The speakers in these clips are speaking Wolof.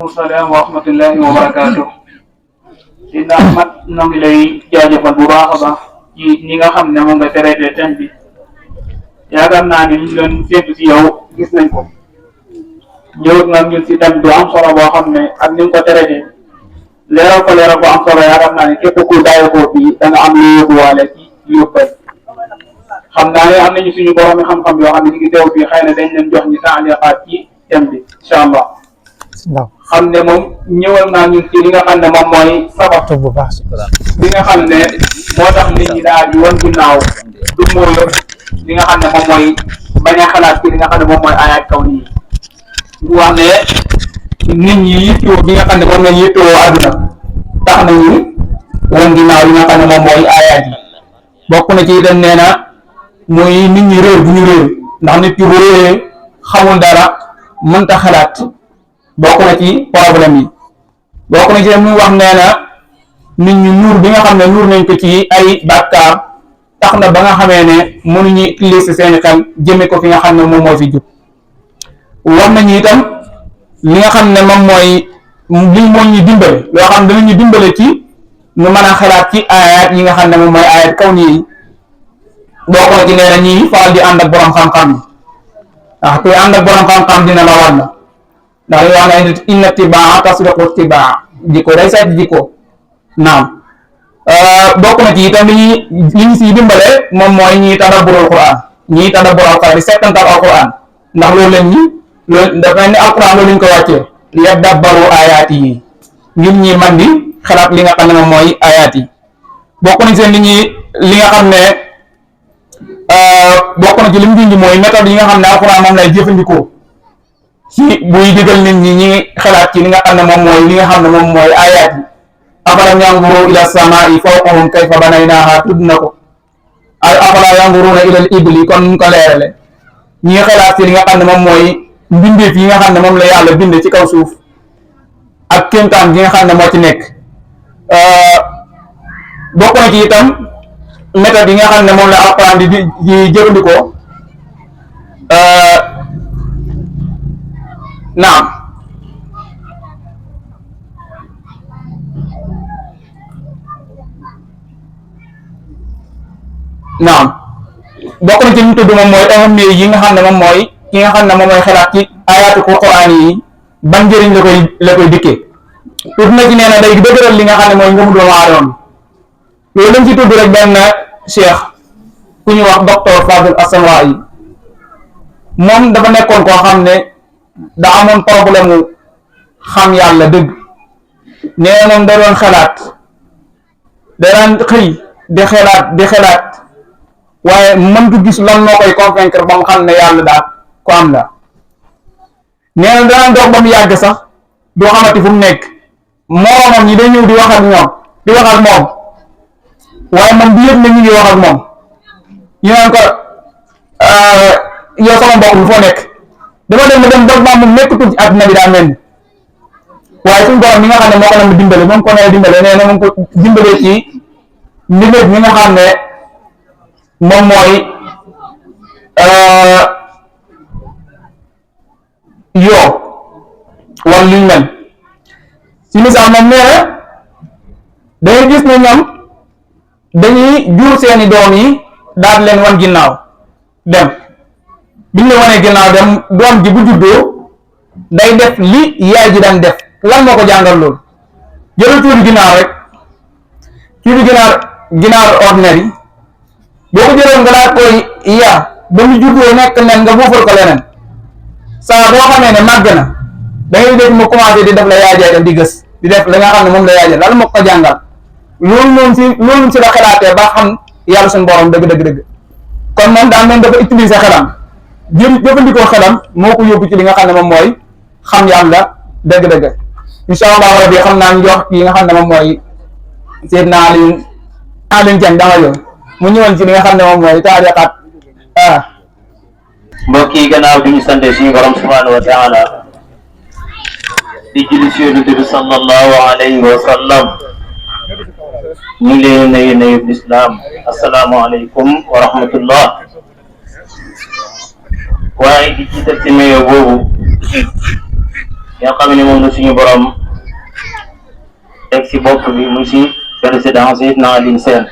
Salaam wa rahmatullahi wa barakaatu. Dina Ahmad ñoo ngi lay jaajëfal bu baax a baax ci ñi nga xam ne moom nga traité thème bi yaakaar naa ni ñu doon séntu si yow gis nañ ko ñëw nga ñun si thème bu am solo boo xam ne ak ni nga ko traité leeral ko leeral bu am solo yaakaar naa ni képp ku bàyyi ko fii da nga am lu yóbbuwaale ci yóbbal xam naa ne am nañu suñu borom xam-xam yoo xam ne ñu ngi teew fii xëy na dañ leen jox ñi taaliqaat ci thème bi incha allah. xam ne moom ñëwal naa ñun ci li nga xam ne moom mooy sabab bu baax li nga xam ne moo tax nit ñi daal di wan ginnaaw du mooy li nga xam ne moom mooy bañ a xalaat ci li nga xam ne moom mooy ayaat kaw nii bu wax ne nit ñi yittoo bi nga xam ne moom lañ yittoo àdduna tax nañu wan ginnaaw li nga xam ne moom mooy ayaat yi bokk na ci itam nee na muy nit ñi réer bu ñu réer ndax nit ki bu réeree xamul dara mënta xalaat bokk na ci problème yi bokk na ci dem muy wax nee na nit ñi nuur bi nga xam ne nuur nañ ko ci ay bàkkaar tax na ba nga xamee ne mënuñu utiliser seeni xel jëme ko fi nga xam ne moom moo fi jub wax nañu itam li nga xam ne moom mooy li moo ñu dimbale loo xam ne danañu dimbale ci nu mën a xalaat ci ayat yi nga xam ne moom mooy ayat kaw nii bokk na ci nee na ñii faral di ànd ak borom xam-xam yi ndax kuy ànd ak borom xam-xam dina la war na ndax li wax ne inna tibaa tasriqu tibaa jikko day seet jikko naam bokk na ci itam li ñu siy dimbale moom mooy ñiy tadabbur alquran ñiy tadabbur alquran di settantal alquran ndax loolu lañ ñi loolu dafa ne alquran loolu lañ ko wàccee yadabbaru ayaat yi ngir ñi man di xalaat li nga xam ne moom mooy ayaat yi bokk na ci seen li nga xam ne bokk na ci li mu junj mooy méthode yi nga xam ne alquran moom lay jëfandikoo ci buy digal nit ñi ñi xalaat ci li nga xam ne moom mooy li nga xam ne moom mooy ayaat yi afalam yanzuru ila samaa'i fawqahum kayfa banaynaaha tudd na ko afala yanzuruna ila al ibli kon ñu ko leerale ñi xalaat ci li nga xam ne moom mooy mbindeef yi nga xam ne moom la yàlla bind ci kaw suuf ak kéemtaan gi nga xam ne moo ci nekk bokk na ci itam méthode yi nga xam ne moom la alquran di jëfandikoo naam bokk na ci ñu tudd moom mooy aham yi nga xam ne moom mooy ki nga xam ne moom mooy xalaat ci ayaatu Qur'aan yi ban njëriñ la koy dikkee tudd na ci nee na day dëgëral li nga xam ne mooy ngëmu doomu aadama loolu lañ ci tudd rek benn cheikh ku ñu wax docteur Fadil As-Samwa'i yi moom dafa nekkoon koo xam ne da amoon problème mu xam yàlla dëgg nee na moom da doon xalaat da daan xëy di xalaat waaye mëntu gis lan moo koy convaincre ba mu xam ne yàlla daal ko am la nee na danaan dox ba mu yàgg sax doo xamati fu mu nekk moroomam ñi day ñëw di wax ak moom waaye moom bi yëpp ne ñu ngi wax ak moom ñu naan ko yow sama mbokk mi foo nekk dama dem ba mu nekkatul ci àdduna bi daa mel ni waaye suñu borom mi nga xam ne moo ko doon dimbale moom ko nee dimbale nee na moom ko dimbalee ci mbindeef mi nga xam ne moom mooy yoo wala luñ mel ci misaal moom nee na dangay gis ne ñoom dañuy jur seeni doom yi daal leen wan ginnaaw dem biñ la wanee ginnaaw dem doom ji bu juddoo day def li yaay ji daan def lan moo ko jàngal loolu jëlal tuuti ginaar rek tuuti ginaar ordinaire yi boo ko jëloon nga daal koy yaa ba mu juddoo nekk nen nga buufal ko leneen saa boo xamee ne màgg na da ngay dégg mu commencé di def la yaay dem di gës di def la nga xam ne moom la yaay lan moo ko jàngal loolu moom si la xalaatee ba xam yàlla suñu borom dëgg kon moom daal moom dafa utiliser xelam jëfandikoo xelam moo ko yóbbu ci li nga xam ne moom mooy xam yàlla dëgg-dëgg incha allah rabbi xam naa ñu jox yi nga xam ne moom mooy Seydina Alioune Dieng dama yoon mu ñëwoon ci li nga xam ne moom mooy taarixaat mbokk yi gannaaw bi ñu sante suñu borom subhanahu wa taala di julli ci yonent bi sallallahu alayhi wa sallam ñu ngi leen nuyu lislaam asalaamaaleykum wa rahmatullah waaye di jiital ci nuyoo boobu nga xam ne moom la suñu borom teg si bopp bi mu si président Seydina Alioune Sène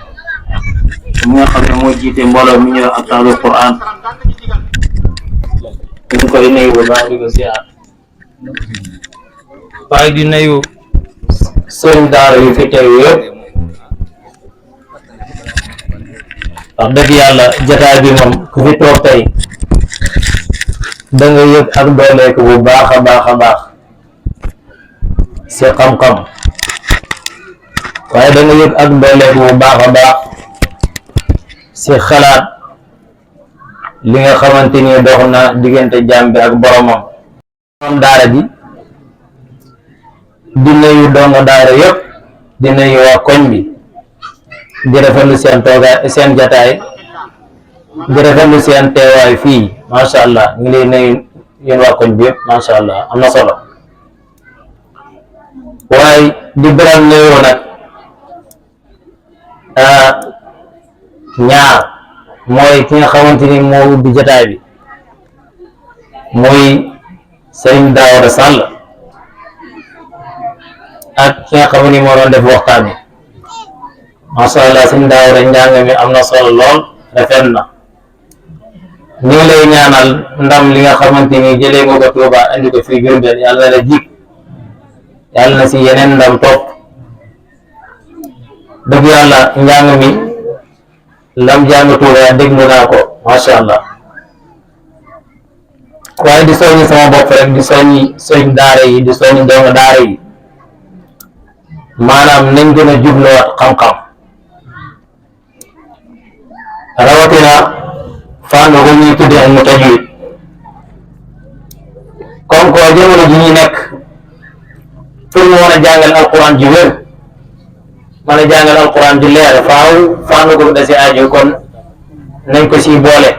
mi nga xam ne moo jiite mbooloo mi ñëw ak taalu Quran ñu koy nuyu bu baax di ko ziar waaye di nuyu sëriñ daara yu fi teew yëpp wax dëgg yàlla jotaay bi moom ku fi toog tey da nga yëg ak dooleeku bu baax a baax a baax si xam-xam waaye da nga yëg ak dooleeku bu baax a baax si xalaat li nga xamante ni dox na diggante jaam bi ak boromam moom daara ji di nuyu dongo daara yëpp di nuyu waa koñ bi di rafetlu seen toogaay seen jataay di rafetlu seen teewaay fii macha allah ñu ngi lay nuyu yéen waa koñ bi yëpp macha allah am na solo waaye di beral nuyoo nag ñaar mooy ki nga xamante ni moo ubbi jataay bi muy Sëriñ Daawda Sall ak ki nga xam ni moo doon def waxtaan bi macha allah Sëriñ Daawda njàng mi am na solo lool rafet na ñu ngi lay ñaanal ndam li nga xamante ni jëlee nga ko Tuuba indi ko fii Jurbel yàlla na la jig yàlla na si yeneen ndam topp dëgg yàlla njàng mi lam jàng Tuuba déglu naa ko macha allah waaye di soññi sama bopp rek di soññi soñ daara yi di soññi doomu daara yi maanaam nañ gën a jubluwaat xam-xam rawatina fànn bu ñuy tuddee mu tajwid comme que jamono ji ñuy nekk pour mu mën a jàngal alquran ji wér mën a jàngal alquran ji leer faaw fànn ko da si aajo kon nañ ko si boole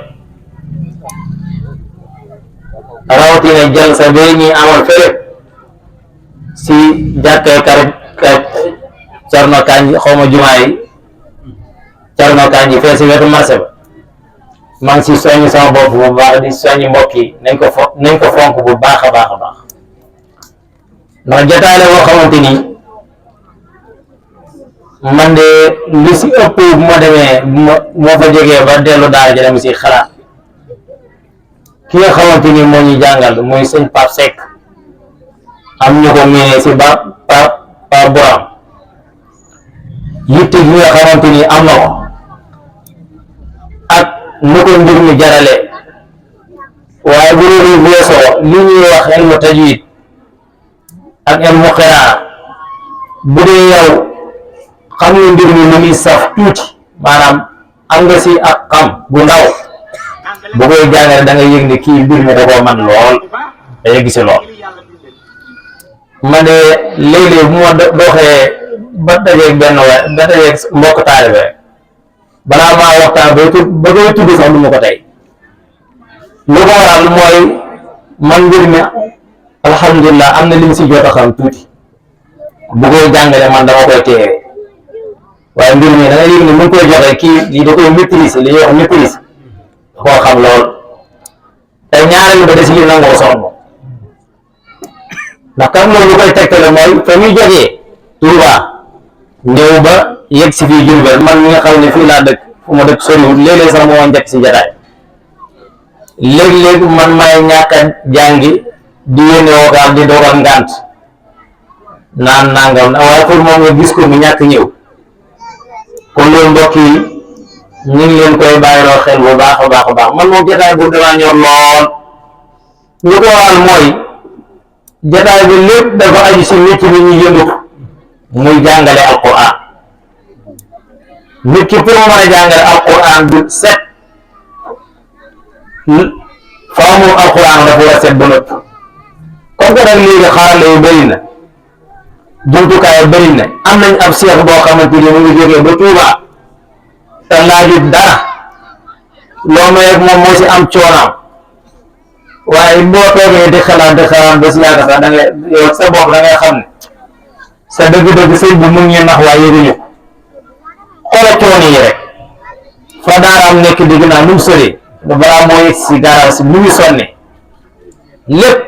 rawatina jël sa bee ñuy amal fële si jàkkee Cerno Kanji xaw ma jumaa yi Cerno Kanji fee si wetu marché ba maa ngi si soññ sama bopp bu baax di soññ mbokk yi nañ ko fonk bu baax a baax a baax ndax jotaay la boo xamante ni man de li si ëpp bu ma demee moo fa jógee ba dellu daara ji dem si xalaat ki nga xamante ni moo ñu jàngal muy sëñ Pape Seck am ñu ko miinee si Pape Boram yitte gi nga xamante ni am na ko ak nu ko mbir mi jarale waaye bu loolu weesoo li ñuy wax ilmu tajwid ak ilmu qiraa bu dee yow xam nga mbir mi lu muy saf tuuti maanaam am nga si ak xam bu ndaw bu koy jàngale da nga yëg ne kii mbir mi da koo man lool da yëg si lool man de léeg-léeg bu ma doxee ba dajeeg benn waay ba dajeeg mbokk taalibe balaa maa waxtaan ba koy tudd sax du ma ko tey lu ko waral mooy man mbir mi alhamdulilah am na lim si jot a xam tuuti bu koy jàngale man dama koy téye waaye mbir mi da nga yëg ne mu ngi koy joxe kii lii da koy maîtriser li ñuy wax maîtrise da koo xam lool te ñaareel ba des li nangoo sonn ndax kam loolu lu koy tegtale mooy fa muy jógee Tuuba ñëw ba yegg si fii Jurbel man mi nga xam ne fii laa dëkk fu ma dëkk soriwul léeg-léeg sax moo njëkk si jataay léeg-léeg man may ñàkk a jàngi di yéene wokaal di dogal ngànt naan nangam waaye pour moom nga gis ko mu ñàkk ñëw kon loolu mbokk yi ñu ngi leen koy bàyyiloo xel bu baax a baax a baax man moom jataay bu damaa ñor lool ñu ko waral mooy jataay bi lépp dafa aju si nit ñi ñu yëngu muy jàngale alquran nit ki pour mu mën a jàngale alquran du set faaw moom alquran dafa war a set ba nëpp comme que nag léegi xarale yu bëri na jumtukaay yu bëri na am nañ ab seex boo xamante ni mu ngi jógee ba Tuuba te laajut dara loo may rek moom moo si am coonaam waaye boo toogee di xalaat ba si yàgg sax da ngay yow sa bopp da ngay xam ne sa dëgg-dëgg sëñ bi mu ngi nax waaye yëguñu ko xoola coono yi rek fa daaraam nekk di ginnaaw nu mu sori balaa moo yegg si garaaw si mu ngi sonne lépp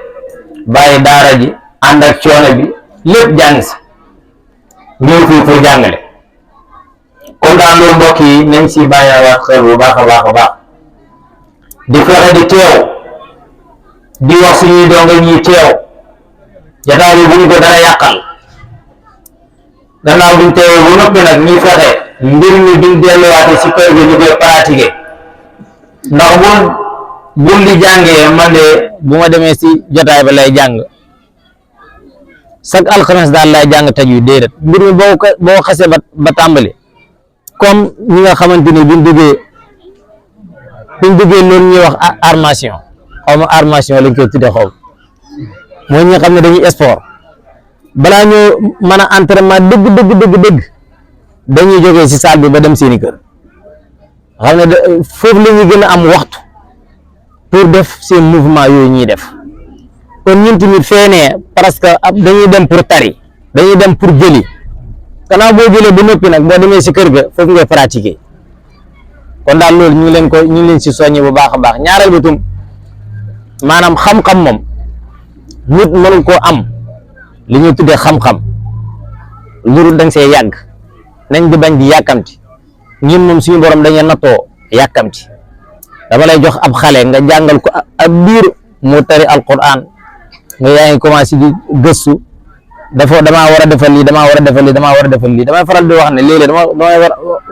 bàyyi daara ji ànd ak coono bi lépp jàng si ñëw fii pour jàngale kon daal loolu mbokk yi nañ si bàyyiwaat xel bu baax a baax a baax di fexe di teew di wax suñuy donga ñuy teew jataay bi bu ñu ko dara yàqal gannaaw buñ teewee bu noppi nag ñuy fexe mbir mi duñ delluwaate si kër gi ñu koy pratiquer ndax bul di jàngee man de bu ma demee si jotaay ba lay jàng chaque alxames daal lay jàng taju déedéet mbir mi boo xasee ba tàmbali comme ñi nga xamante ni buñ duggee loolu ñuy wax armation xaw ma armation lañ koy tuddee xaw mooy ñi nga xam ne dañuy sport balaa ñu mën a entraînement dëgg dañuy jógee si salle bi ba dem seeni kër xam ne foofu la ñuy gën a am waxtu pour def seen mouvement yooyu ñuy def kon ñun tamit feenee parce que dañuy dem pour tari dañuy dem pour jëli gannaaw boo jëlee ba noppi nag boo demee si kër ga foofu ngay pratiquer kon daal loolu ñu ngi leen si soññi bu baax a baax ñaareel bi tum maanaam xam-xam moom nit mënu koo am li ñuy tuddee xam-xam lurul danga see yàgg nañ di bañ di yàkkamti ñun moom suñu borom dañuy nattoo yàkkamti dama lay jox ab xale nga jàngal ko ab biir mu tari alquran nga yaa ngi commencé di gëstu damaa war a defal lii damaa war a defal lii damaa war a defal lii damay faral di wax ne léeg-léeg damay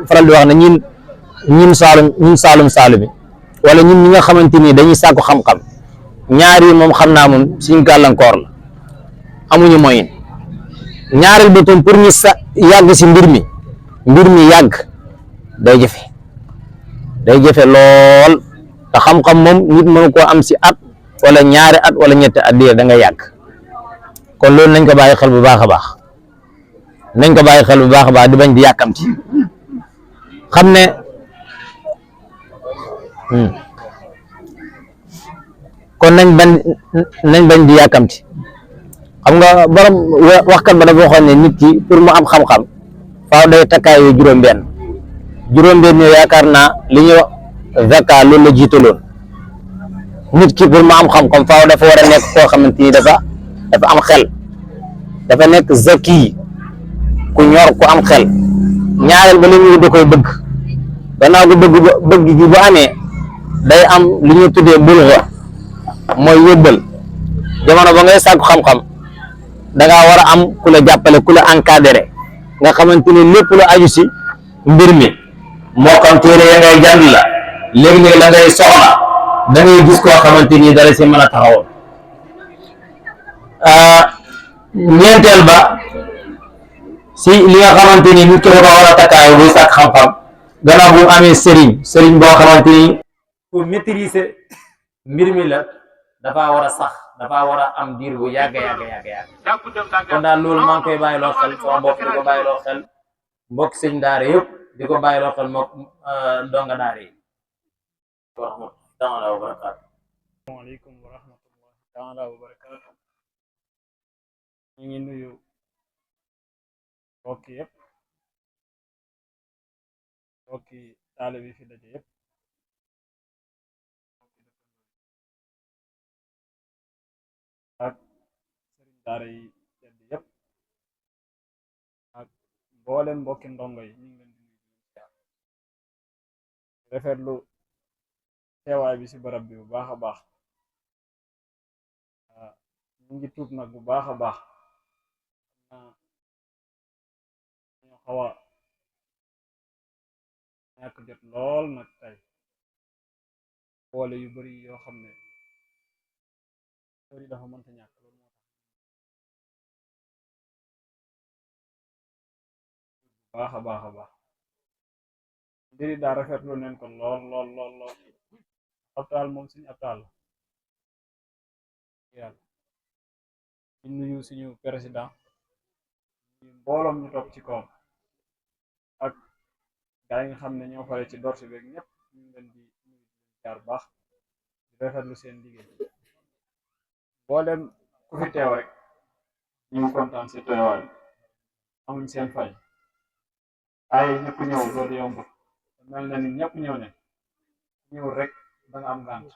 faral di wax ne ñun saalum bi wala ñun ñi nga xamante ni dañuy sàkku xam-xam ñaar yi moom xam naa moom suñu gàllankoor la amuñu moyen ñaareel ba tam pour ñu yàgg si mbir mi yàgg day jafe lool te xam-xam moom nit mënu koo am si at wala ñaari at wala ñetti at diir da nga yàgg kon loolu nañ ko bàyyi xel bu baax a baax di bañ di yàkkamti xam ne kon nañ bañ di yàkkamti xam nga borom waxkat ba dafa waxoon ne nit ki pour mu am xam-xam faaw day takkaayu juróom-benn yooyu yaakaar naa li ñuy wax zaka loolu la jiitaloon nit ki pour mu am xam-xam faaw dafa war a nekk koo xamante ni dafa am xel dafa nekk zaki ku ñor ku am xel ñaareel ba la ñu da koy bëgg gannaaw ko bëgg gi bu amee day am li ñuy tuddee bulga mooy yóbbal jamono ba ngay sàkku xam-xam da ngaa war a am ku la jàppale ku la encadré nga xamante ni lépp lu aju si mbir mi moo xam téere ya ngay jàng la léeg-léeg la ngay soxla da ngay gis koo xamante ni dara si mën a taxawoon ñeenteel ba si li nga xamante ni nit ki dafa war a takkaayu buy sàkk xam-xam gannaaw bu amee sëriñ boo xamante ni pour maîtriser mbir mi la dafa war a sax dafa war a am diir bu yàgg kon daal loolu maa ngi koy bàyyiloo xel sama mbokk di ko bàyyiloo xel mbokk sëñ daara yëpp di ko bàyyiloo xel mbokk donga daara yi wa rahmatullahi taala wa barakaatu. Asalaamaaleykum wa rahmatullahi taala wa barakaatu. ñu ngi nuyu mbokk yëpp mbokki taale bi fi daje yëpp ak sëriñ daara yi tedd yëpp ak mboolem mbokki ndongo yi ñu ngi leen di nuyu rafetlu teewaay bi ci barab bi bu baax a baax ñu ngi tuub nag bu baax a baax ñu xaw a ñàkk jot lool nag tey boole yu bari yoo xam ne bari dafa mënta ñàkk loolu moo tax baax a baax mbiri daa rafetlu neen ko lool abtaal moom suñu abtaal la yàlla ñu nuyu suñu président ñu mbooloom ñu topp ci kawam ak gaa yi nga xam ne ñoo fare ci dorsi beeg ñëpp ñu ngi leen di nuyu jaar baax di rafetlu seen liggéey mboolem ku fi teew rek ñu ngi kontaan si teewaay amuñ seen fay ay ñëpp ñëw loolu yomb mel na ni ñëpp ñëw ne ñëw rek da nga am ngànt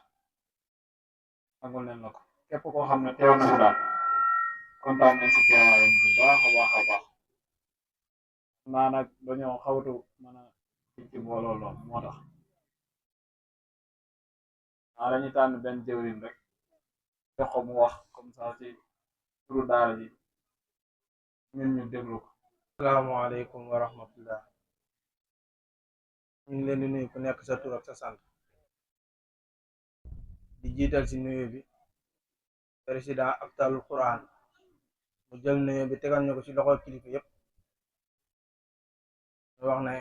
nangul leen la ko képp koo xam ne teew na fi daal kontaan nañ si teewaayam bu baax a baax a baax naa nag dañoo xawtu mën a ci mbooloo lool moo tax naa dañuy tànn benn jëwriñ rek jox ko mu wax comme ça ci turu daara ji ñun ñu déglu ko. asalaamaaleykum wa rahmatullah. ñu ngi leen di nuyu ku nekk sa tur ak sa sant di jiital ci nuyu bi président Abdalul Quran mu jël nuyu bi tegal ñu ko ci loxo kilifa yépp ñu wax ne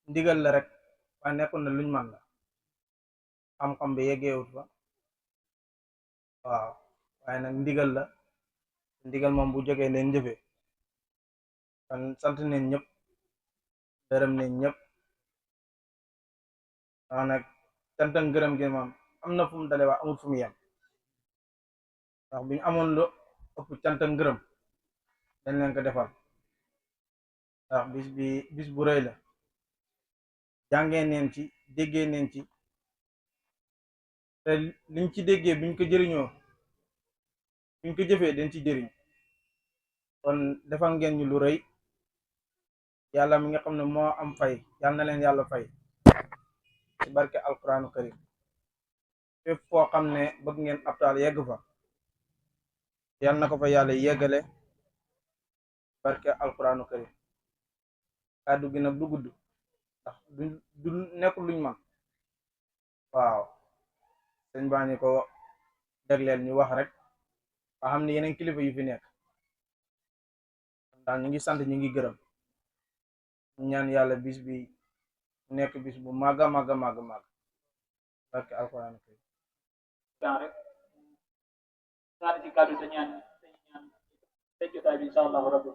ndigal la rek waaye nekkul na luñ man la xam-xam bi yeggeewut fa waaw waaye nag ndigal la ndigal moom bu jógee leen jëfee kon sant nañ ñëpp gërëm nañ ñëpp wax nag sant ak gërëm gi moom am na fu mu dale waa amul fu mu yem ndax bu ñu amoon lu ëpp cant ak gërëm dañ leen ko defal ndax bis bu rëy la jàngee neen ci déggee neen ci te liñ ci déggee buñ ko jëriñoo buñ ko jëfee dañ ci jëriñ kon defal ngeen ñu lu rëy yàlla mi nga xam ne moo am fay yàlla na leen yàlla fay ci barke alquranu karim fépp foo xam ne bëgg ngeen Abdal yegg fa yàlla na ko fa yàlla yeggale barke alquranu karim kàddu gi nag du gudd ndax du nekkul luñ man waaw sëñ baa ñu ko jagleel ñu wax rek nga xam ne yeneen kilifa yu fi nekk daal ñu ngi sant ñu ngi gërëm ñu ñaan yàlla bis bi nekk bis bu màgga màgga màgga màgg barke alquran kay rek saati ci kàddu te ñaan te jotaay bi incha allahu rabbi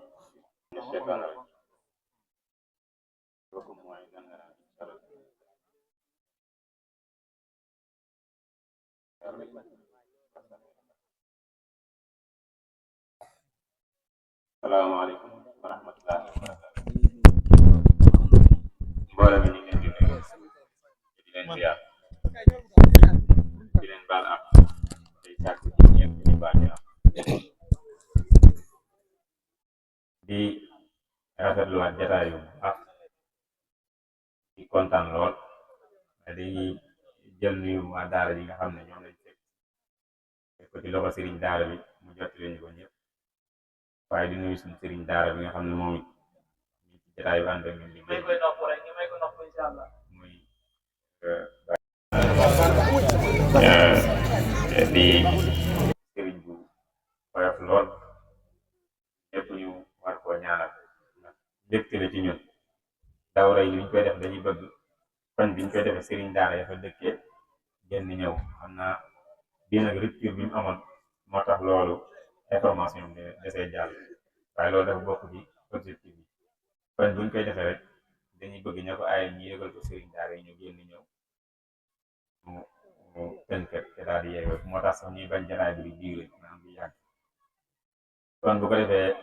salaamaaleykum wa rahmatulah mbooloo mi ñu ngi leen di nuyu di leen ziar di leen baal ak tey sàkk ci ñeent di baal ñu am di rafetluwaat jataay yu ak di kontaan lool di jël nuyu waa daara ji nga xam ne ñoom lañ fekk ko ci loxo sëriñ daara bi mu jottali ñu ko ñëpp waaye di nuyu suñu sëriñ daara bi nga xam ne moom it ñu ci jataay bi ànd ak ñun liggéey muy di sëriñ bu woyof lool ñëpp ñu war koo ñaanal mbégte la ci ñun dawra yi liñ koy def dañuy bëgg koñ biñ koy defee sëriñ daara ya fa dëkkee génn ñëw xam naa bii nag rupture bi mu amoon moo tax loolu information bi desee jàll waaye loolu dafa bokk ci objectif bi koñ buñ koy defee rek dañuy bëgg ña ko aaye ñu yëgal ko sëriñ daara yi ñu génn ñëw mu tënkat te daal di yeewee moo tax sax ñuy bañ jataay bi di diire maanaam di yàgg kon bu ko defee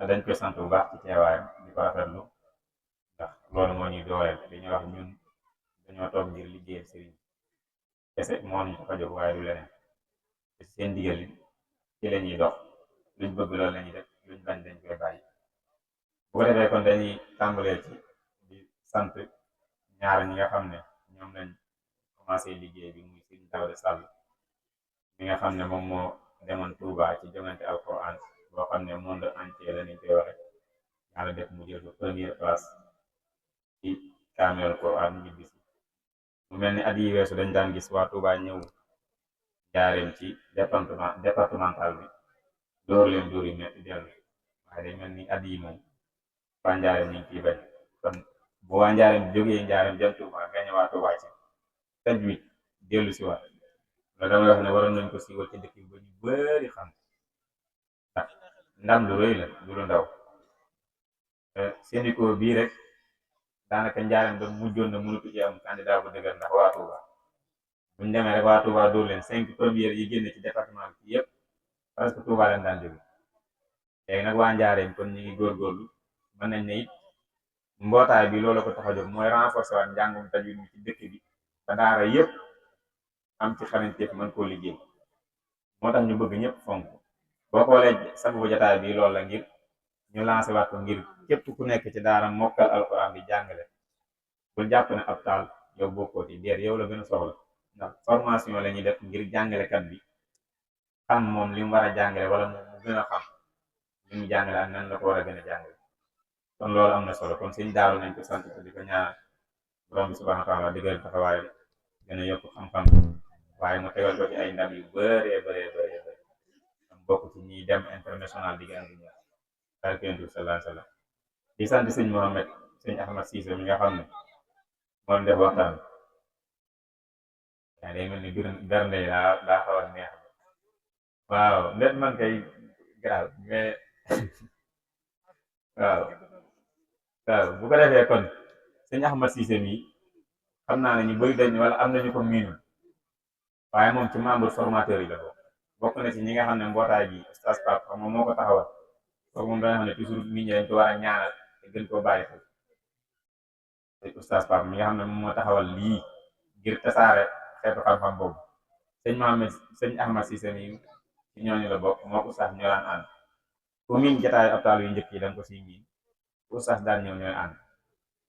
dañ koy sant bu baax ci teewaayam di ko rafetlu ndax loolu moo ñuy dooleel dañuy wax ñun dañoo toog ngir liggéeyal sëriñ kese moo ñu tax a jóg waaye du leneen te seen digal ci la ñuy dox luñ bëgg loolu la ñuy def luñ bañ dañ koy bàyyi bu ko defee kon dañuy tàmbalee ci di sant ñaar ñi nga xam ne ñoom lañ commencé liggéey bi muy Sëriñ Daouda Sall mi nga xam ne moom moo demoon Touba ci jongante alquran boo xam ne monde entier la ñu koy waxe yàlla def mu jël ko première place ci kaamel alquran ñibbi si mu mel ni at yi weesu dañ daan gis waa Touba ñëw jaareem ci départemental bi dóor leen dóor yu metti dellu waaye day mel ni at yi moom waa njaareem ñu ngi ciy bañ kon bu waa njaareem jógee njaareem jëm Touba gañe waa Touba ci tajwid dellu si waat loolu damay wax ne waroon nañ ko siiwal ci dëkk bi ba ñu bëri xam ndax ndam lu rëy la du lu ndaw Sénico bii rek daanaka njaareem da mujjoon na mënatu ci am candidat bu dëgër ndax waa Touba buñ demee rek waa Touba dóor leen 5 premières yi génne ci département bi yëpp presque Touba leen daan jóge léegi nag waa njaareem kon ñu ngi góorgóorlu mën nañ ne it mbootaay bi loolu ko tax a jóg mooy renforcer waat njàngum tajwid mi ci dëkk bi ba daara yëpp am ci xarañteef mën koo liggéey moo moo tax ñu bëgg ñëpp fonk boo xoolee sababu jotaay bi loolu la ngir ñu lancé waat ko ngir képp ku nekk ci daara mokkal alxuraan di jàngale bul jàpp ne ab taal yow bokkoo ci déet yow la gën a soxla ndax formation la ñuy def ngir jàngalekat bi xam moom li mu war a jàngale wala moom mu gën a xam li mu jàngale ak nan la ko war a gën a jàngale kon loolu am na solo kon suñ daaru nañ ko sant di ko ñaanal borom bi subhanahu wa taala diggal taxawaayam gën a yokk xam-xam waaye mu tegal ko ci ay ndam yu bëree bëree bëree bëri am bokk ci ñiy dem international di gën di ñëw barkentu sallallahu alayhi wa sallam di sant sëñ Mohamed sëñ Ahmad Cissé mi nga xam ne moom def waxtaan waaye day mel ni bernde yi daa xaw a neex waaw net man kay grave mais waaw waaw bu ko defee kon sëñ Ahmad Cissé mi xam naa ne ñu bëri dañ wala am nañu ko miinul waaye moom ci membre formateur yi la bokk na ci ñi nga xam ne mbootaay gi Oustaz Pape xam moom moo ko taxawal kooku moom danga xam ne toujours nit ñi dañ ko war a ñaanal te gën koo bàyyi xel Oustaz Pape mi nga xam ne moom moo taxawal lii ngir tasaare xeetu xam-xam boobu sëñ Ahmad Cissé mi ci ñooñu la bokk moo Oustaz ñoo daan ànd ku miin jataayu abtaal yu njëkk yi da nga ko siy miin Oustaz daan ñëw ñooy ànd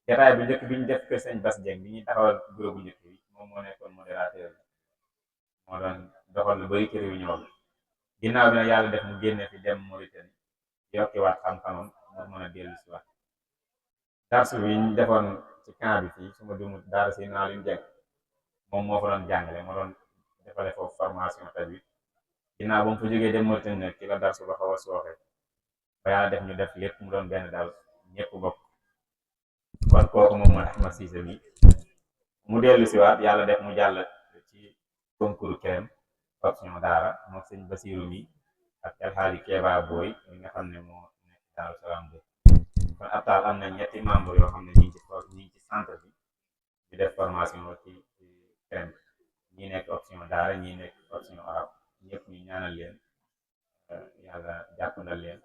jataay bu njëkk bi ñu def kër sëñ Bass Dieng bi ñuy taxawal groupe bu njëkk bi moom moo nekkoon modérateur bi moo doon doxal lu bari ci réunion bi ginnaaw bi nag yàlla def mu génne fi dem Mauritanie yokkiwaat xam-xamam moo mën a dellu si waat darsu bi ñu defoon ci camp bi fii suma dumut daara si naa luñ jeng moom moo fa doon jàngale moo doon defale foofu formation tajwid ginnaaw ba mu fa jógee dem Mauritanie nag ci la darsu ba xaw a sooxe ba yàlla def ñu def lépp mu doon benn daal ñëpp bokk kon kooku moom mooy Ahmad Cissé mi mu dellu si waat yàlla def mu jàll ci concours CREM option daara moom sëñ Basiru mi ak El Hadji Keba Boy mi nga xam ne moo nekk Daaru Salaam bi kon abtaal am na ñetti membre yoo xam ne ñi ngi ci centre bi di def formation ci CREM ñi nekk option daara ñi nekk option arabe ñëpp ñu ñaanal leen yàlla jàppandal leen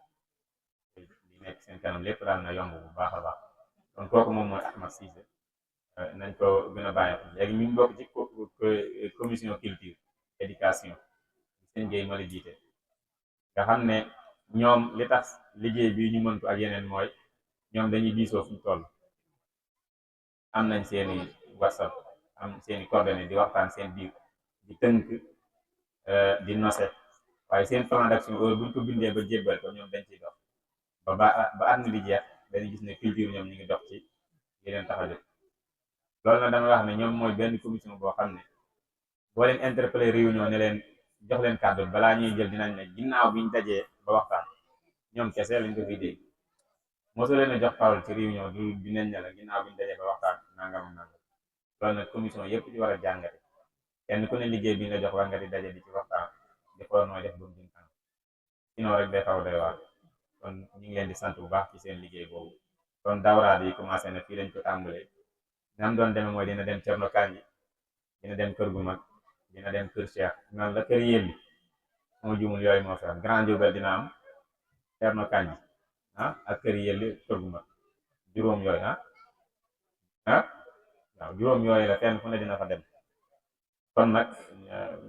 li nekk seen kanam lépp daal na yomb bu baax a baax kon kooku moom mooy Ahmad Cissé nañ ko gën a bàyyi léegi mi ngi bokk ci commission culture éducation seen géey ma la jiite nga xam ne ñoom li tax liggéey bi ñu mën ko ak yeneen mooy ñoom dañuy diisoo fu ñu toll am nañ seeni whatsapp am seeni coordonnées di waxtaan seen biir di tënk di nose waaye seen plan d'action heure buñ ko bindee ba jébbal ko ñoom dañ ciy dox ba at mi di jeex dañuy gis ne culture ñoom ñu ngi dox ci li leen tax a jóg loolu nag dama wax ne ñoom mooy benn commission boo xam ne boo leen interpellé réunion ne leen jox leen kàddu balaa ñuy jël dinañ ne ginnaaw biñ dajee ba waxtaan ñoom kese lañ ko fi dégg mosoo leen a jox parole ci réunion du dinañ ne la ginnaaw biñ dajee ba waxtaan nangam nangam loolu nag commission yëpp ci war a jàngate kenn ku ne liggéey bi nga jox war nga di daje di ci waxtaan di xool nooy def ba mu jëm kanam sinon rek day xaw a doy waar kon ñu ngi leen di sant bu baax ci seen liggéey boobu kon dawraat yi commencé na fii lañ ko tàmbalee nam doon demee mooy dina dem Cerno Kanji dina dem kër gu mag dina dem kër Cheikh nan la kër yéeli moo jumul yooyu moo fi am Grand Diourbel dina am Cerno Kanji ak kër yéeli kër gu mag juróom yooyu waaw juróom yooyu la fenn fu ne dina fa dem kon nag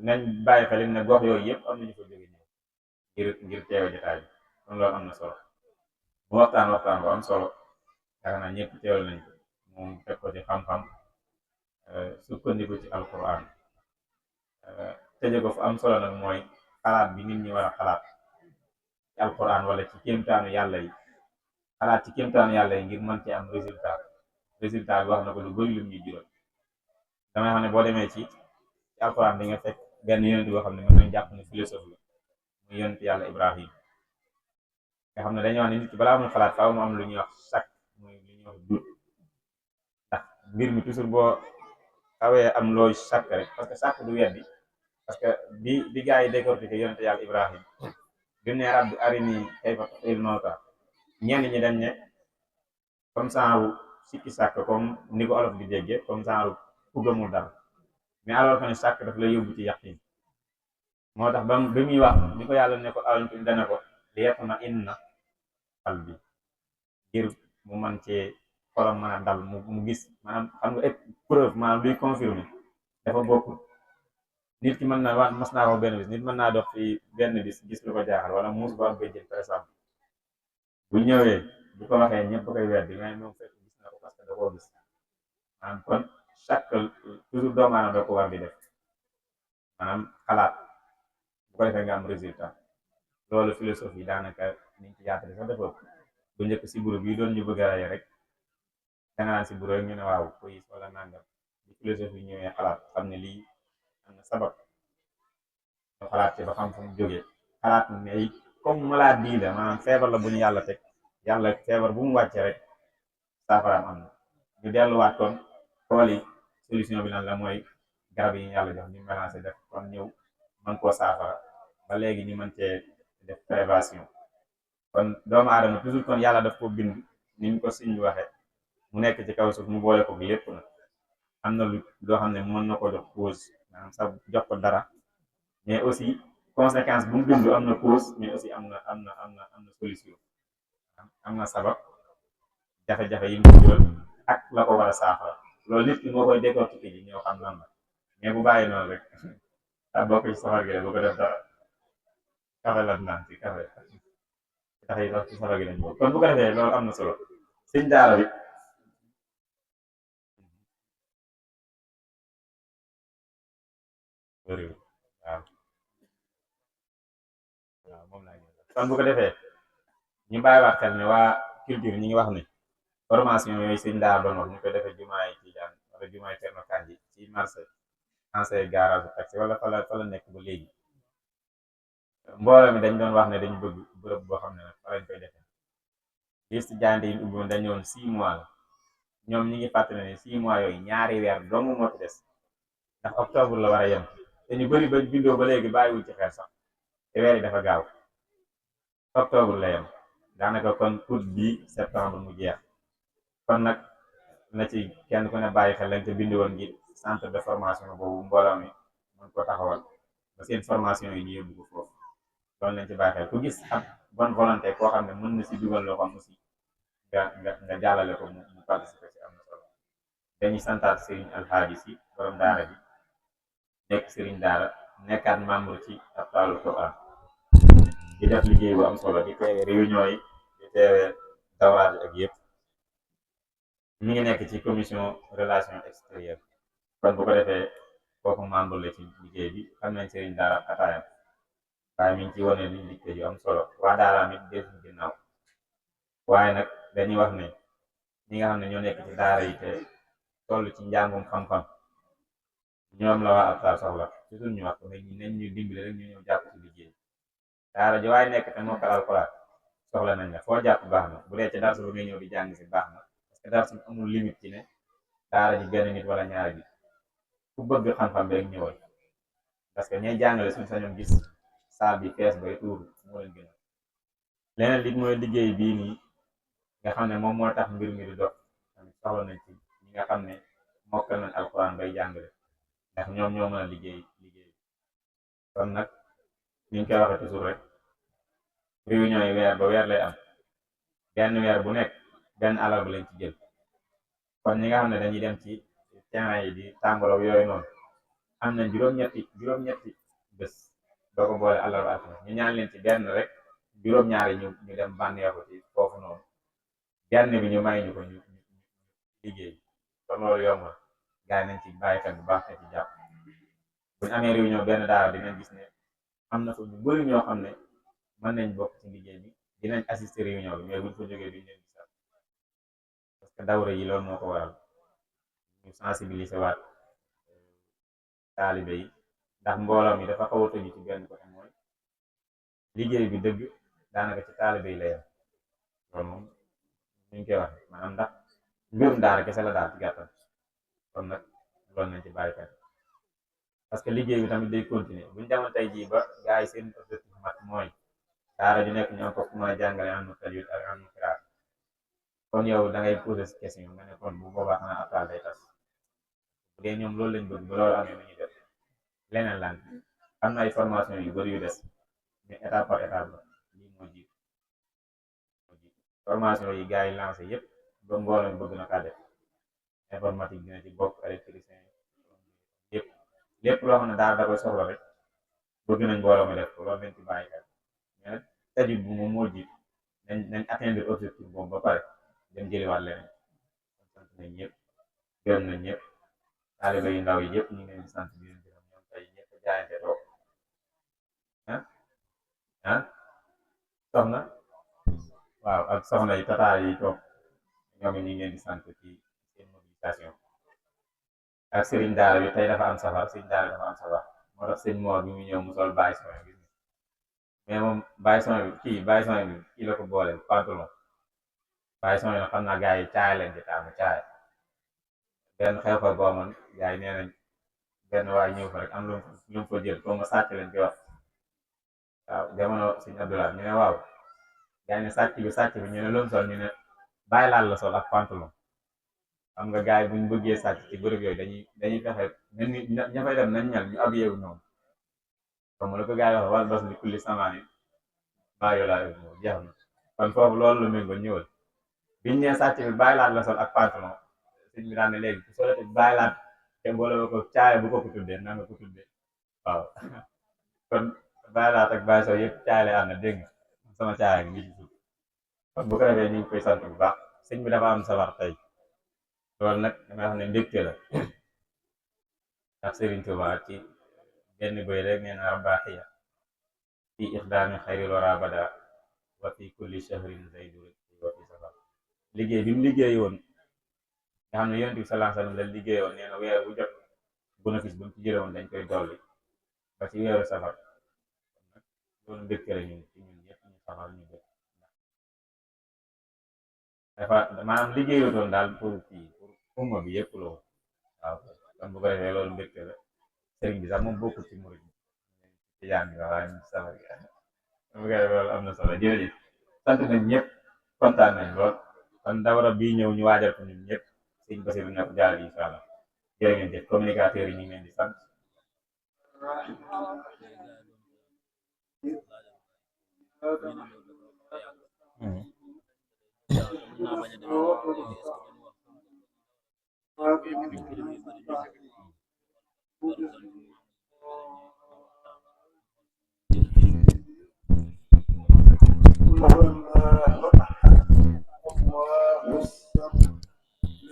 nañ bàyyi xel ne gox yooyu yëpp am nañu fa jóge ñëw ngir teewe jotaay bi kon loolu am na solo bu waxtaan bu am solo yaakaar naa ñëpp teewal nañ ko moom teg ko ci xam-xam sukkandiku ci alquran tëje ko fu am solo nag mooy xalaat bi nit ñi war a xalaat ci alquran wala ci kéemtaanu yàlla yi xalaat ci kéemtaanu yàlla yi ngir mën ci am résultat bi wax na ko lu bëri lu ñuy jural damay xam ne boo demee ci alquran di nga fekk benn yonent boo xam ne mën nañ jàpp ne philosophe la muy yonent yàlla Ibrahim nga xam ne dañuy wax ne nit ki balaa muy xalaat faaw mu am lu ñuy wax chaque muy lu ñuy wax dut ndax mbir mi toujours boo xawee am looy chaque rek parce que chaque du weddi parce que bi gars yi décortiqué yonent yàlla Ibrahim bi mu ne rabbi arini kayfa tuhyil mawta ñenn ñi dañ ne comme genre sikki sàkk comme ni ko olof di déggee comme genre ku gëmul dara mais alors que ne sàkk daf lay yóbbu ci yaqin moo tax ba muy wax ni ko yàlla ne ko alantu dana ko liyatma inna qalbi ngir mu man cee xolam mën a dal mu gis maanaam xam nga preuve maanaam luy confirmer dafa bokk nit ki mën na wax mas naa ko benn bis nit mën naa dox fii benn bis gis lu ko jaaxal wala muus bu am béjjén par exemple bu ñëwee bu ko waxee ñëpp koy weddi mais moom fekk gis na ko parce que da koo gis maanaam kon chaque toujours doomu aadama da ko war di def maanaam xalaat bu ko defee nga am résultat loolu philosophie daanaka niñ ci yaatale sax dafa bu njëkk si buru bi doon ñu bëgg a rey rek danga naan si buru rek ñu ne waaw police wala nangam di philosophie ñëwee xalaat xam ne lii am na sabab ñu xalaat ci ba xam fu mu jógee xalaat ne comme maladie la maanaam feebar la bu ñu yàlla teg yàlla feebar bu mu wàcce rek saafaraam am na ñu delluwaat kon xooli solution bi lan la mooy garab yi ñu yàlla jox ñu mélangé def kon ñëw mën koo saafara ba léegi ñu mën cee def prévention kon doomu aadama toujours kon yàlla daf ko bind ni ñu ko siñ waxe mu nekk ci kaw suuf mu boole ko lépp na am na lu loo xam ne mën na ko jox cause maanaam sax jox ko dara mais aussi conséquence bu mu dund am na cause mais aussi am na solution am na sabab jafe-jafe yi mu jural ak la ko war a saafara loolu nit ki moo koy décortiquer ji ñëw xam lan la mais bu bàyyi noonu rek daa bokk ci safar gi bu ko def dara kafe la naan ci kafe tax yi sax ci safar gi lañ bokk kon bu ko defee loolu am na solo sëñ daara bi bëriwul waaw moom laa kon bu ko defee ñu bàyyiwaat xel ne waa culture ñi ngi wax ni formation yooyu sëñ daara doon wax ñu koy defee jumaay Tijaan wala jumaay Cerno Kandji ci marché ancien garage taxi wala fa la nekk ba léegi mbooloo mi dañ doon wax ne dañu bëgg bërëb boo xam ne nag fa lañ koy defee liste jaayante yi ñu ubbi woon dañu woon 6 mois la ñoom ñi ngi fàttali ne 6 mois yooyu ñaari weer dong moo ci des ndax octobre la war a yem te ñu bëri ba bindoo ba léegi bàyyiwul ci xel sax te weer yi dafa gaaw octobre la yem daanaka kon août bi septembre mu jeex kon nag na ci kenn ku ne bàyyi xel lañ te bind woon ngir centre de formation boobu mbooloo mi mën ko taxawal ba seen formation yi ñu yóbbu ko foofu loolu lañ ci bàyyi xel ku gis ab bonne volonté koo xam ne mën na si dugal loo xam aussi nga jàllale ko mu participer ci am na solo dañuy santaat Serigne Alxaaji si borom daara bi nekk Serigne daara nekkaat membre ci Abtaalul Quran di def liggéey bu am solo di teewe réunion yi di teewe dawraat yi ak yëpp mi ngi nekk ci commission relation extérieure kon bu ko defee kooku membre la ci liggéey bi xam nañ Serigne daara ataayam waaye mi ngi ci wane li liggéey yu am solo waa daaraam it def ginnaaw waaye nag dañuy wax ne ñi nga xam ne ñoo nekk ci daara yi te toll ci njàngum xam-xam ñoom la waa Abtaal soxla toujours ñu wax ko nañ ñu dimbali rek ñu ñëw jàpp ci liggéey daara ji waaye nekk te mokkal alxuraan soxla nañ la foo jàpp baax na bu dee ci darsu ba ngay ñëw di jàng si baax na parce que darsu amul limite ci ne daara ji benn nit wala ñaari nit ku bëgg xam-xam bi rek ñëwal parce que ñay jàngale suñ sañoon gis saal bi fees bay tuuru moo leen gën a leneen li mooy liggéey bii nii nga xam ne moom moo tax mbir mi di dox tamit soxla nañ ci ñi nga xam ne mokkal nañ alxuraan bay jàngale ndax ñoom ñoo mën a liggéey kon nag ni ñu koy waxee toujours rek réunion yi weer ba weer lay am benn weer bu nekk benn alal bu lañ ci jël kon ñi nga xam ne dañuy dem ci terrain yi di tàmbalaw yooyu noonu am nañ juróom-ñetti bés doo ko boole alal ba ñu ñaan leen ci benn rek juróom-ñaari ñu dem bànneexu ci foofu noonu benn bi ñu may ñu ko ñu liggéey kon loolu yomb na gaa yi nañ ci bàyyi xel bu baax te ci jàpp bu ñu amee réunion benn daara dinañ gis ne am na fa ñu bëri ñoo xam ne mën nañ bokk ci liggéey bi dinañ assister réunion bi mais buñ fa jógee duñ leen gisal parce que dawra yi loolu moo ko waral ñu sensibiliser waat taalibe yi ndax mbooloo mi dafa xaw a tëju ci benn côté mooy liggéey bi dëgg daanaka ci taalibe yi la yem loolu moom ñu koy wax maanaam ndax mbirum daara kese la daal ci gàttal kon nag loolu nañ ci bàyyi xel parce que liggéey bi tamit day continuer buñ demoon tey jii ba gars yi seen objectif mat mooy daara ju nekk ñoo ko mën a jàngale am na tajwid ak am na qiraat kon yow da ngay poser question nga ne kon bu boobaa xanaa Abtaal day tas bu dee ñoom loolu lañ bëgg bu loolu amee lu ñuy def leneen lan am na ay formation yu bëri yu des mais étape par étape la lii moo jiitu formation yi gars yi lancé yëpp ba mbooloo bëgg na kaa def informatique dina ci bokk électricien yëpp lépp loo xam ne daara da koy soxla rek bëgg nañ mbooloo mi def ko loolu nañ ci bàyyi xel mais nag tajwid bu moom moo jiit nañ atteindre objectif boobu ba pare dem jëliwaat leneen sant nañ ñëpp gërëm nañ ñëpp taaliba yu ndaw yi yëpp ñu ngi leen di sant di leen gërëm ñoom tey ñëpp jaayante toog ah ah soxna waaw ak soxna yi tata yi toog ñoom it ñu ngi leen di sant ci seen mobilisation ak sëriñ daara bi tey dafa am safar sëriñ daara dafa am safar moo tax sëñ Moor bi mu ñëw mu sol bàyyi son bi mais moom bàyyi son bi kii la ko booleel pantalon bàyyi son bi nag xam naa gars yi caay leen di taamu caay benn xew fa booman gars yi nee nañ benn waay ñëw fa rek am lu mu fa jël comme ma sàcc leen di wax waaw jamono sëñ Abdoulaye ñu ne waaw gars yi ne sàcc bi ñu ne lu mu sol ñu ne bàyyi laal la sol ak pantalon xam nga gars yi buñ bëggee sàcc ci bërëb yooyu dañuy fexe mel ni ña fay dem nañ ñal ñu ab yeewu noonu comme la ko gars yi wax wal bas li kulli samaani maa yoo laa jeex na kon foofu loolu la méngoo ñëwal biñ ne sàcc bi bàyyi laat la sol ak pantalon sëñ bi daan ne léegi ku solate bàyyi laat te mbooloo ko caaya bu ko tuddee na nga ko tuddee waaw kon bàyyi laat ak bàyyi sol yëpp caaya lay ànd na dégg nga sama caaya ngi ci suuf kon bu ko defee ñu ngi koy sant bu baax sëñ bi dafa am sabar tey loolu nag danga xam ne mbégte la ndax Serigne Touba ci benn bëy rek nee na rabaaxiya fi ixdaami xayril wara bada wa fi kulli shahrin zaydu wa fi safar liggéey bi mu liggéey woon nga xam ne yonent bi sallallahu alayhi wasallam la liggéey woon nee na weer bu jot bénéfice bu mu ci jële woon dañ koy dolli ba ci weeru safar loolu mbégte la ñun ci ñun ñëpp ñu safar ñu bëgg dafa maanaam liggéeyu doon daal pour umma bi yëpp la woon waaw kon bu ko defee loolu mbégte la sëriñ bi sax moom bokkul ci murid ci jaan bi waaye ñu safar gi bu ko defee loolu am na solo jërëjëf sant nañ ñëpp kontaan nañ lool kon dawara bii ñëw ñu waajal ko ñun ñëpp sëñ Basiru na ko jaar incha allah jërë ngeen jëf communicateurs yi ñu ngi leen di sant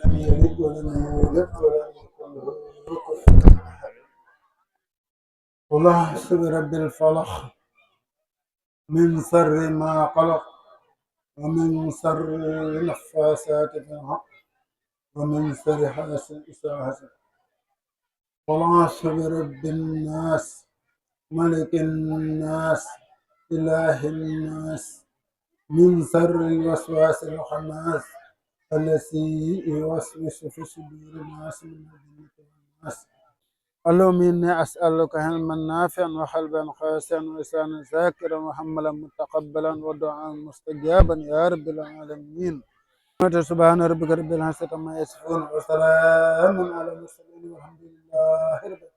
لم يلد ولم يولد ولم يكن له كفوا أحد. الله حسب رب الفلق من شر ما قلق ومن شر النفاثات في العقد ومن شر حاسد إذا حسد. الله حسب رب الناس ملك الناس إله الناس من شر الوسواس الخناس الذي يوسوس في صدور الناس من الجنة والناس. اللهم إني أسألك علما نافعا وقلبا خاشعا ولسانا ذاكرا وحملا متقبلا ودعاء مستجابا يا رب العالمين. سبحان ربك رب العزة عما يصفون وسلام على المرسلين والحمد لله رب العالمين.